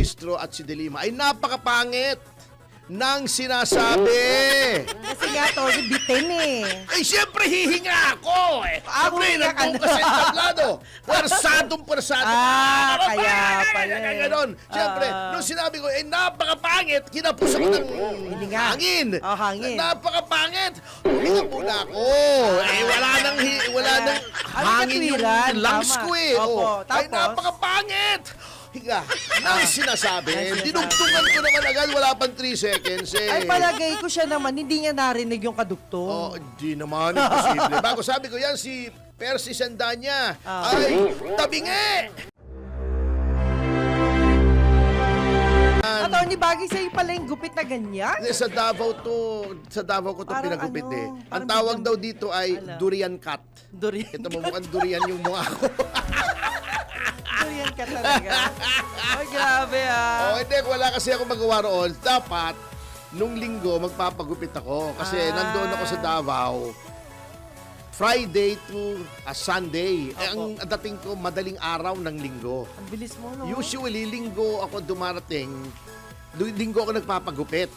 Luistro at si Delima ay napakapangit ng sinasabi. Kasi nga, Tony, bitin eh. Eh, siyempre, hihinga ako eh. Ako Siyempre, hihinga ka nagkong na. kasi tablado. Pwersado. Kaya pala. Ganon. Siyempre, nung sinabi ko, napakapangit, kinapos ako ng Hininga. hangin. Oh, hangin. Napakapangit. Huminga muna ako. Wala nang hangin yung katwiran, lungs tama. ko eh. Opo, Ay, tapos? napakapangit. Higa. Nang sinasabi, dinugtungan ko naman agad, wala pang 3 seconds eh. Ay, palagay ko siya naman, hindi niya narinig yung kadugtong. Oh, di naman, imposible. Bago sabi ko yan, si Percy Sandanya ay tabingi! Attorney, bagay sa'yo pala yung gupit na ganyan? Sa Davao ko to Parang pinagupit ano, eh. Ang parang tawag biglang- daw dito ay Ala. durian cut. Durian. Ito mo mukhang durian yung mukha ko. Durian ka talaga. Ay, grabe ah. Oh, hindi, wala kasi ako magawa roon. Dapat, nung linggo, magpapagupit ako. Kasi nandoon ako sa Davao. Friday to Sunday. Eh, ang dating ko, madaling araw ng linggo. Ang bilis mo, no? Usually, linggo ako dumarating. Linggo ako nagpapagupit.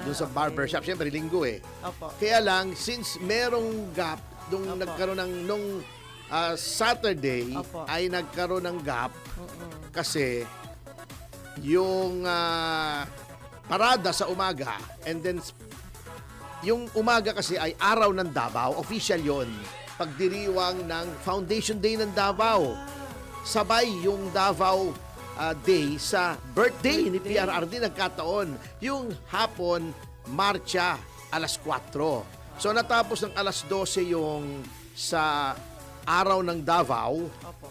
Doon sa barbershop. Siyempre, linggo eh. Opo. Kaya lang, since merong gap, nung Opo. nagkaroon ng, Saturday, Opo. ay nagkaroon ng gap kasi yung parada sa umaga and then yung umaga kasi ay araw ng Davao, official yon. Pagdiriwang ng Foundation Day ng Davao. Sabay yung Davao Day sa birthday ni PRRD nagkataon. Yung hapon, marcha, alas 4. So natapos ng alas 12 yung sa araw ng Davao. Opo.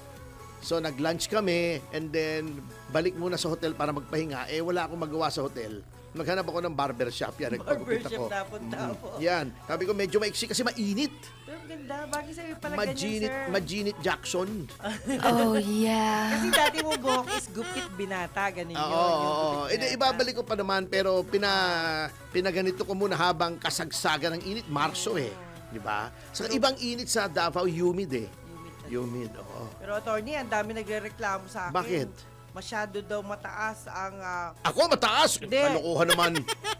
So nag-lunch kami and then balik muna sa hotel para magpahinga. Eh wala akong magawa sa hotel. Maghanap ako ng barbershop. Yan, nagpagupit Barbershop ako. napunta po. Yan. Sabi ko medyo maiksi kasi mainit. Pero ang ganda, bagay sa'yo pala ganyan, sir. Majinit Jackson. Oh, yeah. Kasi dati mo buhok is gupit binata, ganun yun. Oo. yung gupit binata. Ibabalik ko pa naman pero pinaganito ko muna habang kasagsagan ng init. Marso eh. Di ba? Sa ibang init sa Davao, humid eh. Humid, oo. Pero attorney, ang dami nagre-reklamo sa akin. Bakit? Masyado daw mataas ang Ako mataas. Hindi. Kalokohan naman.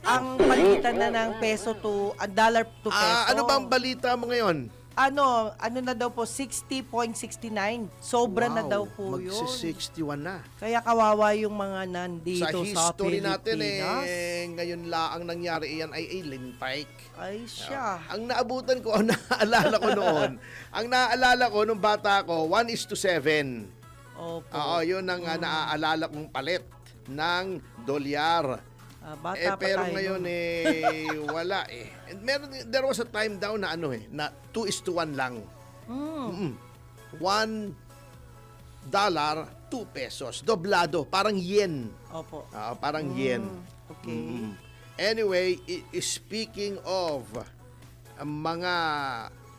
ang palitan na ng peso to, ang dollar to peso. Ano bang balita mo ngayon? Ano na daw po, 60.69. Sobra na daw po yun. Magsi-61 na. Kaya kawawa yung mga nandito Sa sa history Pilipinas. natin ngayon ang nangyari iyan ay alien pike. Ay siya. Ang naabutan ko, ang naaalala ko nung bata ko, 1:7. Opo. Oo, yun ang naaalala kong palit ng dolyar. Bata pa Pero tayo ngayon nun. wala eh. And there was a time down na na 2:1 lang. $1, 2 pesos. Doblado, parang yen. Opo. Parang yen. Okay. Anyway, speaking of mga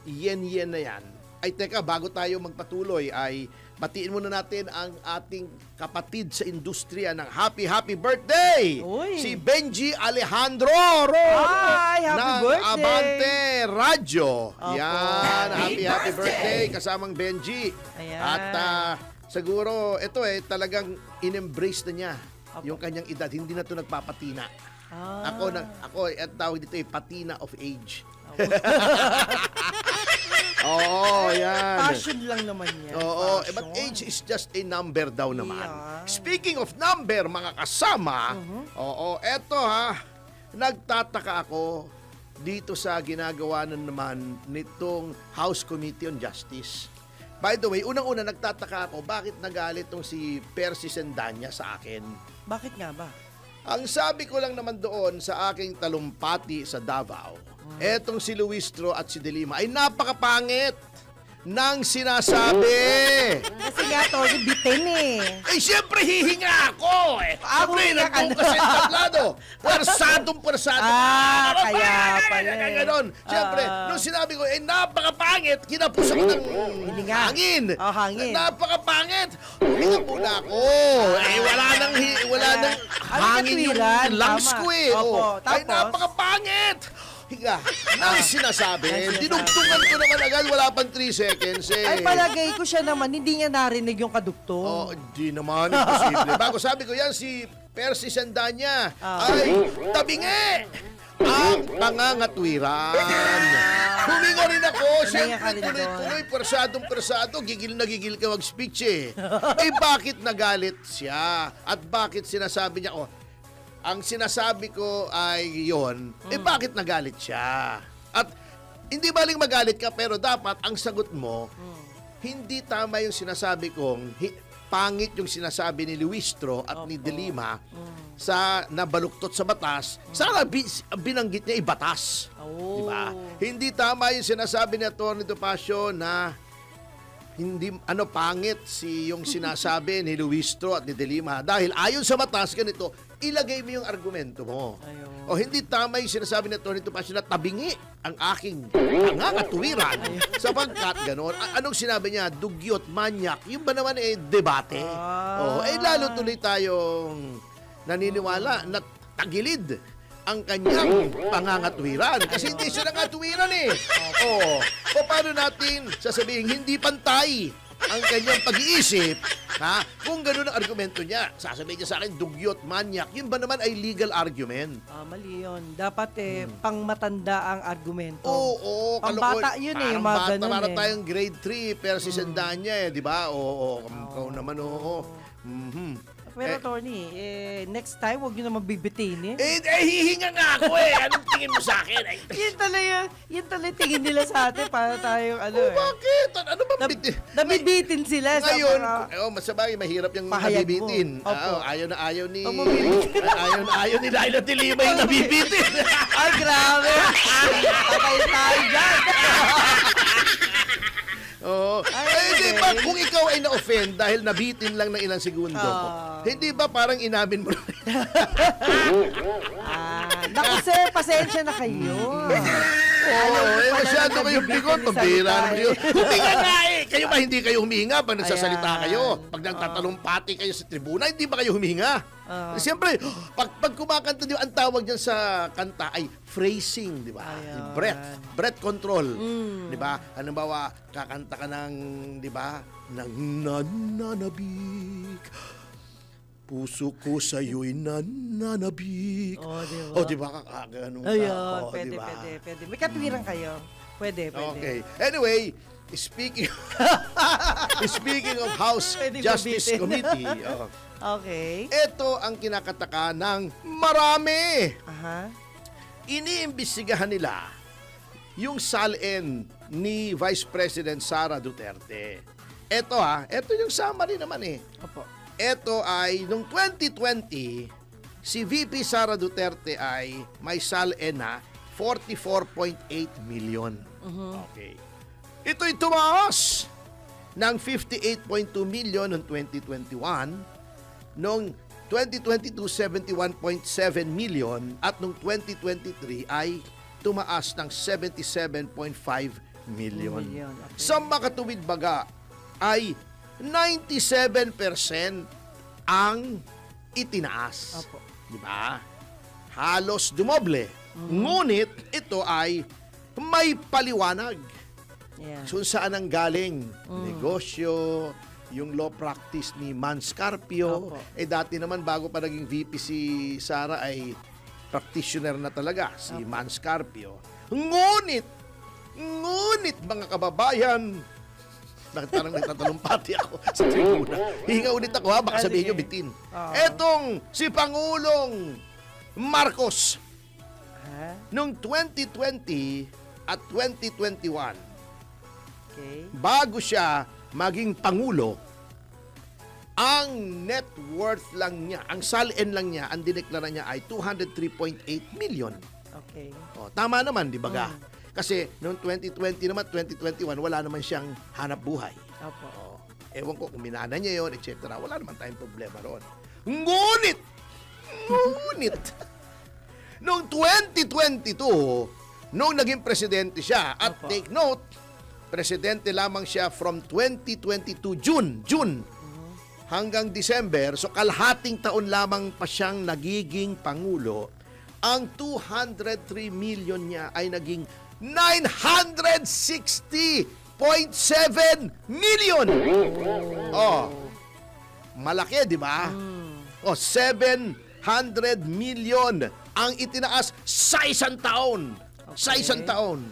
yen-yen na yan, ay teka, bago tayo magpatuloy, ay batiin muna natin ang ating kapatid sa industriya ng happy birthday! Uy. Si Benji Alejandro! Ay, happy ng birthday! Abante Radio. Opo. Yan, happy birthday kasamang Benji. Ayan. At siguro, ito talagang in-embrace na niya Opo. yung kanyang edad. Hindi na ito nagpapatina. Ako, at tawag dito patina of age. Oo, yan. Passion lang naman yan. Oo, Passion. but age is just a number daw naman. Yeah. Speaking of number, mga kasama, eto nagtataka ako dito sa ginagawa na naman nitong House Committee on Justice. By the way, unang-una nagtataka ako bakit nagalit tong si Percy Sandanya sa akin. Bakit nga ba? Ang sabi ko lang naman doon sa aking talumpati sa Davao, etong si Luistro at si Delima ay napakapangit ng sinasabi. Kasi nga, Tony, bitin eh. Eh, siyempre, hihinga ako eh. Ako Siyempre, hihinga ka nagkong na. kasi tablado. Pwersado. Kaya pala. Ganon. Siyempre, nung sinabi ko, napakapangit, kinapos ako ng Hininga. hangin. Oh, hangin. Napakapangit. Huminga muna ako. Wala nang hangin katwiran, yung lungs tama. ko eh. Opo, Ay, tapos? napakapangit. higa ng sinasabi. Dinugtungan ko naman agad, wala pang 3 seconds eh. Ay, palagay ko siya naman, hindi niya narinig yung kadugtong. Oh, di naman, imposible. Bago sabi ko yan, si Percy Sandanya Ah. ay tabingi ang pangangatwiran. Huminga rin ako. Siyempre, ka rin doon. tuloy-tuloy, persado, gigil na gigil ka mag-speech eh. Eh, bakit nagalit siya? At bakit sinasabi niya, ang sinasabi ko ay yon, bakit nagalit siya? At hindi baling magalit ka, pero dapat ang sagot mo, hindi tama yung sinasabi kong, pangit yung sinasabi ni Luistro at ni De Lima sa nabaluktot sa batas, sana binanggit niya ibatas. Oh. Diba? Hindi tama yung sinasabi ni Atty. Topacio na hindi pangit yung sinasabi ni Luistro at ni De Lima dahil ayon sa batas ganito, ilagay mo yung argumento mo. Ayun. O hindi tama yung sinasabi ni Atty. Topacio na tabingi ang aking pangangatuwiran sapagkat gano'n. Anong sinabi niya? Dugyot, manyak. Yung ba naman debate? Lalo tuloy tayong naniniwala na tagilid ang kanyang pangangatwiran. Kasi hindi siya nangatwiran eh. O paano natin sasabihin hindi pantay ang kanyang pag-iisip, ha? Kung gano'n ang argumento niya, sasabihin niya sa akin, dugyot, manyak. Yun ba naman ay legal argument? Mali yun. Dapat pangmatanda ang argumento. Oo, Pambata yun eh, yung mga bata, ganun para eh. tayong grade 3, pero si Sandanya eh, di ba? Oo, ikaw naman, oo. Mhm. Pero Tony, next time, huwag nyo naman bibitin eh. Hihinga nga ako eh. Anong tingin mo sa akin? Yun talaga tingin nila sa atin para tayong Bakit? Ano ba? nabibitin sila sa Ngayon, mga... masabay, mahirap yung Pahayag mo. nabibitin. Opo. Ayaw na ayaw ni... Mabibitin. ayaw ni Laila de Lima yung nabibitin. Ay, grabe! Patay tayo dyan! Oo. Di ba kung ikaw ay na-offend dahil nabitin lang ng ilang segundo, hindi ba parang inamin mo? Naku sir, pasensya na kayo. Masyado kayong bigot. Pambira naman yun. Huminga nga eh. Kayo ba hindi kayo huminga pag nagsasalita Ayan. kayo? Pag nagtatalumpati kayo sa tribuna, hindi ba kayo huminga? Siyempre, pag kumakanta, di ba, ang tawag dyan sa kanta ay phrasing, di ba? Ayan. Breath control. Di ba? Halimbawa, kakanta ka ng, di ba, ng nananabik. Puso ko sa'yo'y nananabik. Oh, di ba? Ganun ka. Ayun, Oh, pwede, di ba? pwede. May katwiran kayo. Pwede. Okay. Anyway, speaking of House Pwede Justice mabitin. Committee, Okay. ito ang kinakataka ng marami. Aha. Iniimbestigahan nila yung salin ni Vice President Sara Duterte. Ito yung summary naman eh. Opo. Ito ay, noong 2020, si VP Sara Duterte ay may salin na 44.8 million. Okay. Ito'y tumaas ng 58.2 million noong 2021. Noong 2022, 71.7 million. At noong 2023 ay tumaas ng 77.5 million. Okay. Sa makatuwid baga ay 97% ang itinaas. Opo. Di ba? Halos dumoble. Ngunit ito ay may paliwanag Yeah. kung saan ang galing negosyo, yung law practice ni Man Scarpio. Opo. Dati naman bago pa naging VP si Sara ay practitioner na talaga si Man Scarpio. Ngunit mga kababayan, parang nagtatalumpati ako sa tribuna. Hihinga ulit ako ha, baka sabihin nyo bitin. Etong si Pangulong Marcos, Ha? noong 2020 at 2021, Okay. bago siya maging Pangulo, ang net worth lang niya, ang salin lang niya, ang dineklara niya ay 203.8 million. Okay. Tama naman, di ba ga? Kasi noong 2020 naman, 2021, wala naman siyang hanap buhay. Opo. Ewan ko kung minana niya yun, etc. Wala naman tayong problema roon. Ngunit, noong 2022, noong naging presidente siya, at Opo. take note, presidente lamang siya from 2022, June, hanggang December, so kalahating taon lamang pa siyang nagiging Pangulo, ang 203 million niya ay naging 960.7 million. Oh, malaki, di ba? O, 700 million ang itinaas sa isang taon. Sa Okay. isang taon.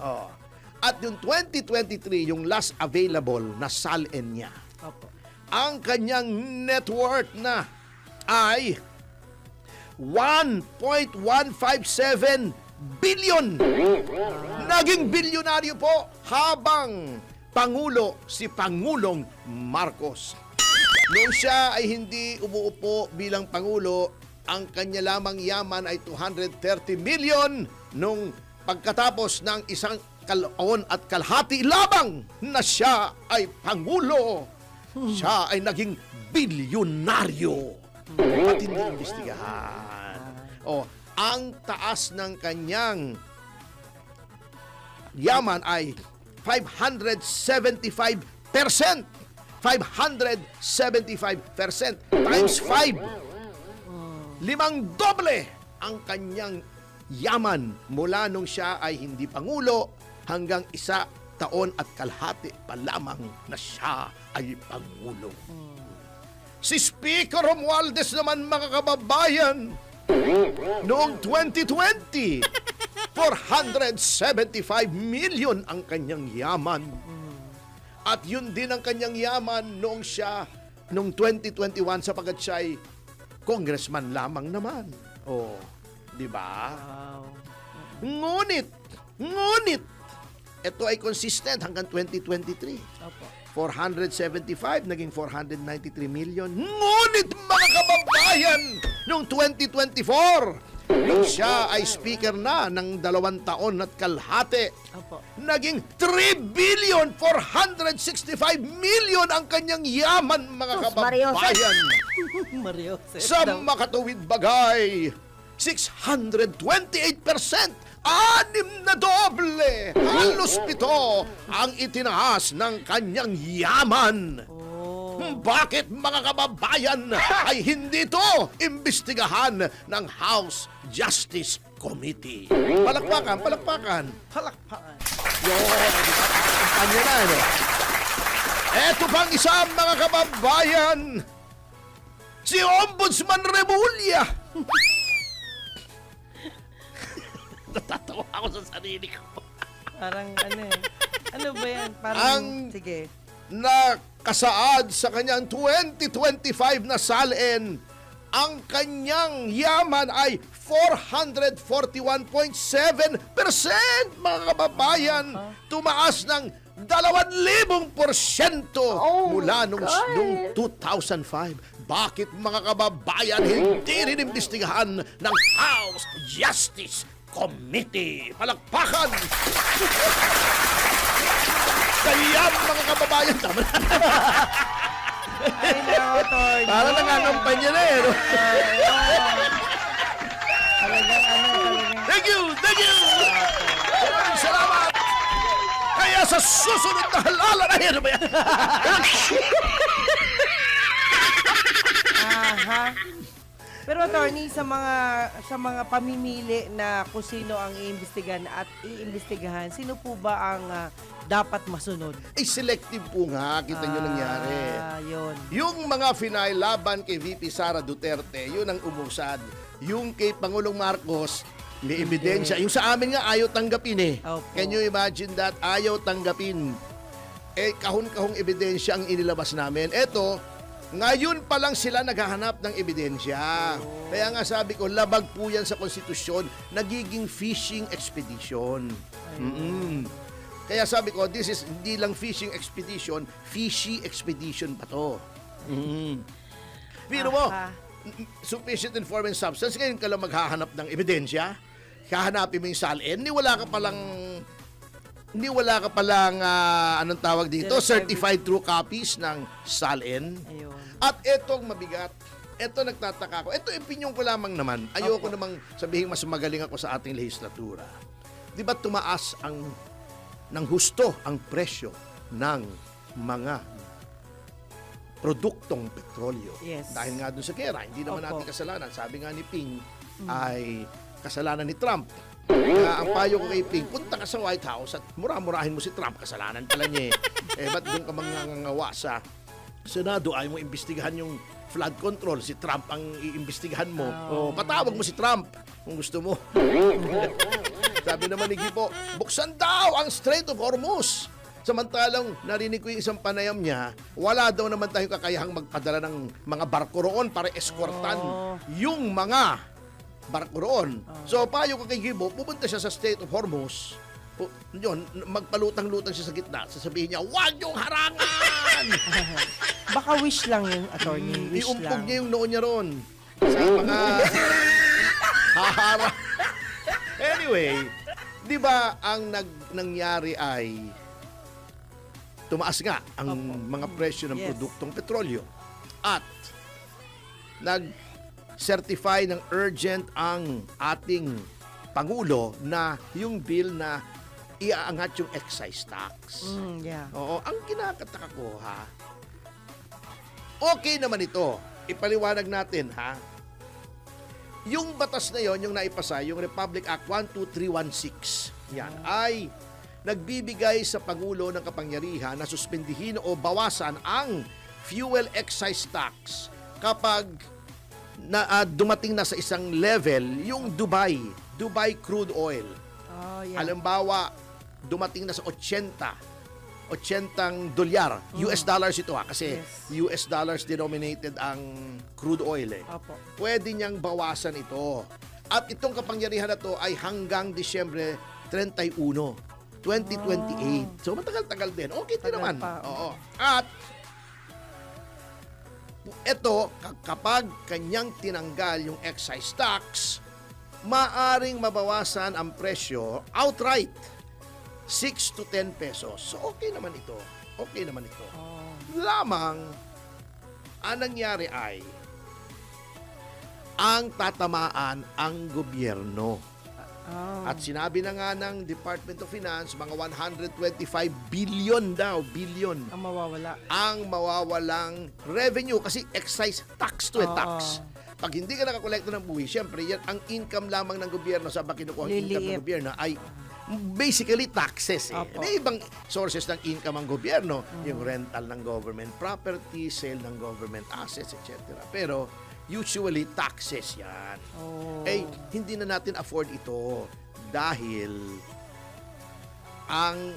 Oh. At yung 2023, yung last available na SALN niya, Opo. ang kanyang net worth na ay 1.157 billion. Naging bilyonaryo po habang Pangulo si Pangulong Marcos. Noong siya ay hindi umuupo bilang Pangulo, ang kanya lamang yaman ay 230 million nung pagkatapos ng isang taon at kalahati lamang na siya ay Pangulo. Siya ay naging bilyonaryo. At hindi imbestigahan. O, ang taas ng kanyang yaman ay 575%. 575% times 5. 5 doble ang kanyang yaman mula nung siya ay hindi Pangulo hanggang 1 taon at kalahati pa lamang na siya ay Pangulo. Si Speaker Romualdez naman, mga kababayan, noong 2020, 475 million ang kanyang yaman. At yun din ang kanyang yaman noong siya, noong 2021 sapagkat siya ay congressman lamang naman. Oh, di ba? Wow. Ngunit, ito ay consistent hanggang 2023. Opo. 475, naging 493 million. Ngunit, mga kababayan, noong 2024, nung siya ay speaker na ng 2 taon at kalahati, Opo. naging 3,465 million ang kanyang yaman, mga Sus, kababayan. Mario. Sa makatuwid bagay, 628%, 6 na doble, halos 7 ang itinaas ng kanyang yaman. Oh. Bakit, mga kababayan, ay hindi ito imbestigahan ng House Justice Committee? Palakpakan, palakpakan. Palakpakan. Yun, kampanya na, ano? Eto pang isa, mga kababayan, si Ombudsman Remulla. Natatawa ako sa sarili ko. Parang ano eh. Ano ba yan? Parang, Ang- sige. Na kasaad sa kanyang 2025 na SALN, ang kanyang yaman ay 441.7%, mga kababayan. Tumaas ng 2,000% mula nung 2005. Bakit, mga kababayan, hindi rin imbestigahan ng House Justice Committee? Palakpakan! Kaya, mga kababayan, tama na. Ay, nako, Tony. Para nangangampanya na eh. No? Talagang ano, talagang... Thank you! Thank you! Maraming salamat! Kaya sa susunod na halalan na yan, ano ba yan? Aha. Pero attorney, sa mga pamimili na kung sino ang iimbestigahan at iimbestigahan, sino po ba ang dapat masunod? Eh, selective po nga. Kita nyo nangyari. Yun. Yung mga finailaban kay VP Sara Duterte, yun ang umusad. Yung kay Pangulong Marcos, may ebidensya. Yung sa amin nga, ayaw tanggapin eh. Opo. Can you imagine that? Ayaw tanggapin. Eh, kahon-kahong ebidensya ang inilabas namin. Eto, ngayon pa lang sila naghahanap ng ebidensya. Kaya nga sabi ko, labag po yan sa konstitusyon, nagiging fishing expedition. Mm-mm. Kaya sabi ko, this is hindi lang fishing expedition, fishy expedition pa to. Mm-mm. Pero mo, Aha. sufficient informant substance, ngayon ka lang maghahanap ng ebidensya, hahanapin mo yung SALN, hindi wala ka palang anong tawag dito, certified true copies ng SALN. Ayun. At etong mabigat, eto nagtataka ko. Eto opinion ko lamang naman. Ayoko namang sabihin mas magaling ako sa ating legislatura. Di ba tumaas ng husto ang presyo ng mga produktong petrolyo. Yes. Dahil nga doon sa gera, hindi naman Opo. natin kasalanan. Sabi nga ni Ping, ay kasalanan ni Trump. Kaya ang payo ko kay Ping, punta ka sa White House at mura-murahin mo si Trump. Kasalanan pala niya eh. Ba't doon ka mangangawa sa Senado? Ayaw mo imbestigahan yung flood control. Si Trump ang iimbestigahan mo. O, patawag mo si Trump kung gusto mo. Sabi naman ni Gipo, buksan daw ang Strait of Hormuz. Samantalang narinig ko yung isang panayam niya, wala daw naman tayong kakayahang magpadala ng mga barko roon para eskortan yung mga barko roon. So payo ko kay Gibo, pupunta siya sa Strait of Hormuz. Yun, magpalutang-lutang siya sa gitna. Sasabihin niya, huwag yung harangan! Baka wish lang yung attorney. Wish Iumpog lang. niya yung noo niya roon sa mga haharang. Anyway, di ba ang nangyari ay tumaas nga ang mga presyo ng Yes. produktong petrolyo at nag-certify ng urgent ang ating Pangulo na yung bill na iaangat yung excise tax. Yeah. Oo, ang kinakataka ko ha, okay naman ito. Ipaliwanag natin ha. Yung batas na yon, yung naipasa, yung Republic Act 12316, yan, ay nagbibigay sa Pangulo ng kapangyarihan na suspendihin o bawasan ang fuel excise tax kapag dumating na sa isang level yung Dubai crude oil. Oh, yeah. Halimbawa, dumating na sa 80 dolyar. US dollars ito kasi Yes. US dollars denominated ang crude oil eh. Opo. Pwede niyang bawasan ito. At itong kapangyarihan na to ay hanggang Disyembre 31, 2028. So matagal-tagal din. Okay din Tagal naman. pa. Oo. At ito, kapag kanyang tinanggal yung excise tax, maaring mabawasan ang presyo outright 6 to 10 pesos. So okay naman ito. Okay naman ito. Oh. Lamang ang nangyari ay ang tatamaan ang gobyerno. Oh. At sinabi na nga ng Department of Finance, mga 125 billion daw, billion Ang mawawala. ang mawawalang revenue kasi excise tax to tax. Pag hindi ka nakakolekta ng buwi, syempre yan ang income lamang ng gobyerno sa kinukuha ang income ng Liliit. gobyerno ay basically taxes eh. Opo. May ibang sources ng income ang gobyerno, yung rental ng government property, sale ng government assets, etc. Pero usually taxes yan. Oh. Eh, hindi na natin afford ito dahil ang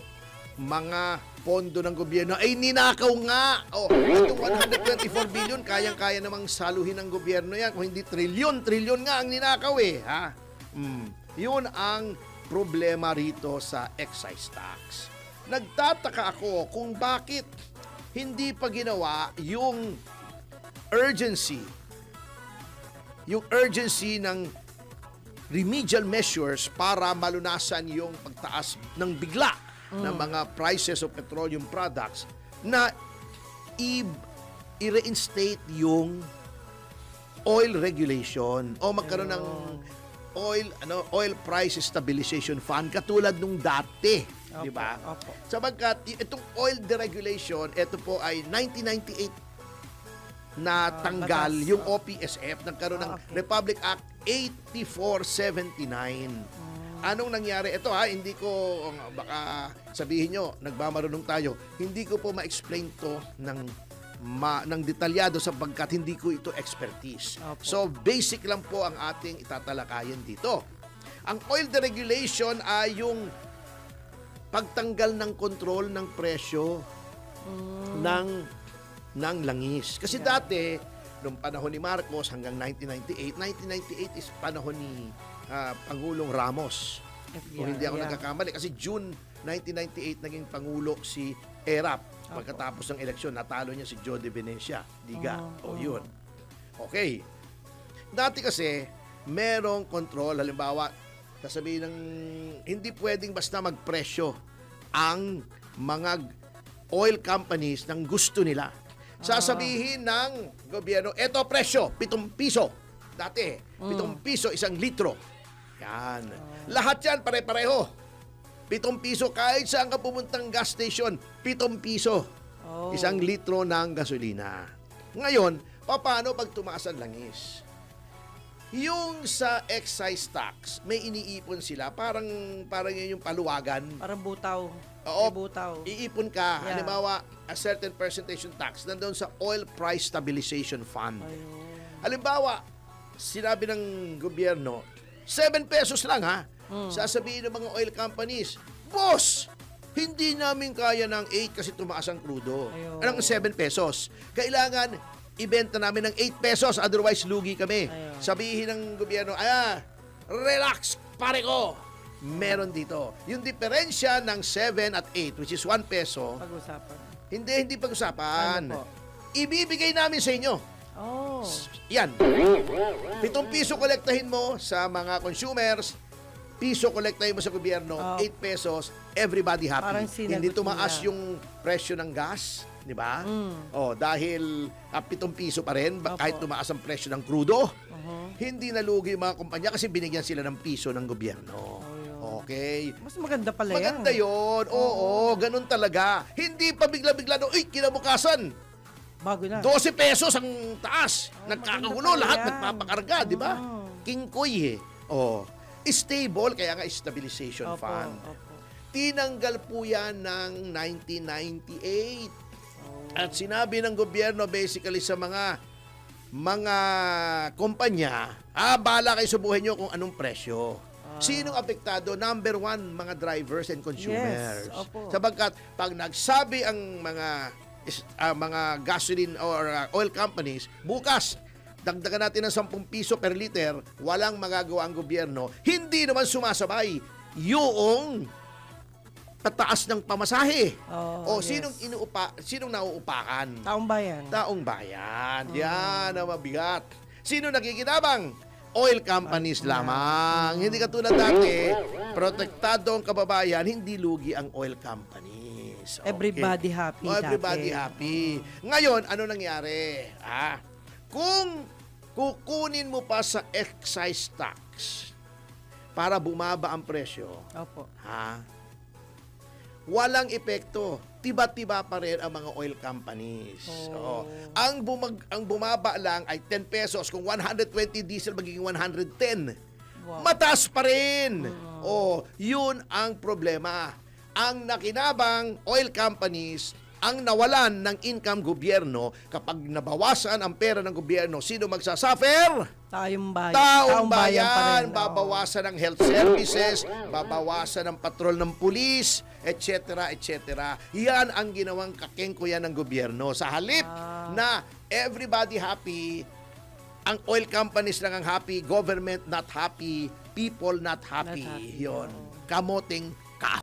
mga pondo ng gobyerno ay ninakaw nga. Oh, at yung 124 billion, kayang-kaya namang saluhin ng gobyerno yan. Kung hindi trilyon nga ang ninakaw eh. Ha? Yun ang problema rito sa excise tax. Nagtataka ako kung bakit hindi pa ginawa yung urgency ng remedial measures para malunasan yung pagtaas ng bigla ng mga prices of petroleum products na i-reinstate yung oil regulation o magkaroon ng oil price stabilization fund katulad nung dati, Opo, di ba? opo. Sapagkat itong oil deregulation, ito po ay 1998 na tanggal batas. yung OPSF, nagkaroon ng Okay. Republic Act 8479. Anong nangyari? Ito hindi ko, baka sabihin nyo, nagmamarunong tayo, hindi ko po ma-explain to ng detalyado sapagkat hindi ko ito expertise. Opo. So, basic lang po ang ating itatalakayan dito. Ang oil deregulation ay yung pagtanggal ng control ng presyo ng langis. Kasi dati, noong panahon ni Marcos hanggang 1998 is panahon ni Pangulong Ramos. Kung hindi ako nagkakamali. Kasi June 1998 naging Pangulo si Erap. Pagkatapos ng eleksyon, natalo niya si Joe de Venecia. Diga. Yun. Okay. Dati kasi, merong control. Halimbawa, sasabihin ng hindi pwedeng basta magpresyo ang mga oil companies ng gusto nila. Sasabihin ng gobyerno, eto presyo, 7 piso. Dati, 7 piso, 1 litro. Yan. Lahat yan, pare-pareho. 7 piso, kahit saan ka pumuntang gas station, 7 piso. Oh. 1 litro ng gasolina. Ngayon, paano pag tumaas ang langis? Yung sa excise tax, may iniipon sila, parang yun yung paluwagan. Parang butaw. Oo. May butaw. Iipon ka, Yeah. halimbawa, a certain percentage ng tax nandoon sa Oil Price Stabilization Fund. Ayun. Halimbawa, sinabi ng gobyerno, 7 pesos lang ha. Sasabihin ng mga oil companies, Boss, hindi namin kaya ng 8 kasi tumaas ang krudo. Ayun. Anong 7 pesos? Kailangan ibenta namin ng 8 pesos, otherwise lugi kami. Ayun. Sabihin ng gobyerno, relax, pare ko. Meron dito. Yung diferensya ng 7 at 8, which is 1 peso, Pag-usapan. hindi pag-usapan. Ano po? Ibibigay namin sa inyo. Oh. Yan. 7 piso kolektahin mo sa mga consumers, piso kolektahin mo sa gobyerno, Oh. 8 pesos, everybody happy. Parang sinagot Hindi tumaas nila. yung presyo ng gas, di ba? Mm. Oh, dahil 7 piso pa rin, Opo. kahit tumaas ang presyo ng krudo. Uh-huh. Hindi nalugi yung mga kumpanya kasi binigyan sila ng piso ng gobyerno. Oh, Okay. Mas maganda pala yan. Maganda yun. Oo, ganun talaga. Hindi pa bigla-bigla no, kinabukasan, Bago na. 12 pesos ang taas. Nagkakagulo, maganda pala lahat yan. nagpapakarga, di ba? Oh. Kingkoy eh. Oh. Stable, kaya nga stabilization Opo, fund. opo. Tinanggal po yan ng 1998. Oh. At sinabi ng gobyerno basically sa mga kumpanya, bahala kayo sa buhay nyo kung anong presyo. Sinong apektado? Number 1, mga drivers and consumers. Yes, opo. Sapagkat pag nagsabi ang mga gasoline or oil companies, bukas, dagdagan natin ng 10 piso per liter, walang magagawa ang gobyerno. Hindi naman sumasabay yung pataas ng pamasahe. Oh, O yes. sinong nauupakan? Taong bayan. Taong bayan. Yan ang mabigat. Sino nakikinabang? Oil companies lamang. Hindi katulad dati, protektado ang kababayan, hindi lugi ang oil companies. Okay. Everybody happy Everybody dati. happy. Ngayon, ano nangyari? Kung kukunin mo pa sa excise tax para bumaba ang presyo, Opo. walang epekto. Tiba-tiba pa rin ang mga oil companies. Oh. Ang bumaba lang ay 10 pesos. Kung 120 diesel, magiging 110. Wow. Mataas pa rin. Yun ang problema. Ang nakinabang oil companies, ang nawalan ng income gobyerno, kapag nabawasan ang pera ng gobyerno, sino magsasuffer? Taong bayan. Taong pa bayan, rin. babawasan ng health services, babawasan ng patrol ng pulis, etc., etc. Yan ang ginawang kakengkuyan ng gobyerno. Sa halip na everybody happy, ang oil companies lang ang happy, government not happy, people not happy. Not happy. Yon. Kamoting ka.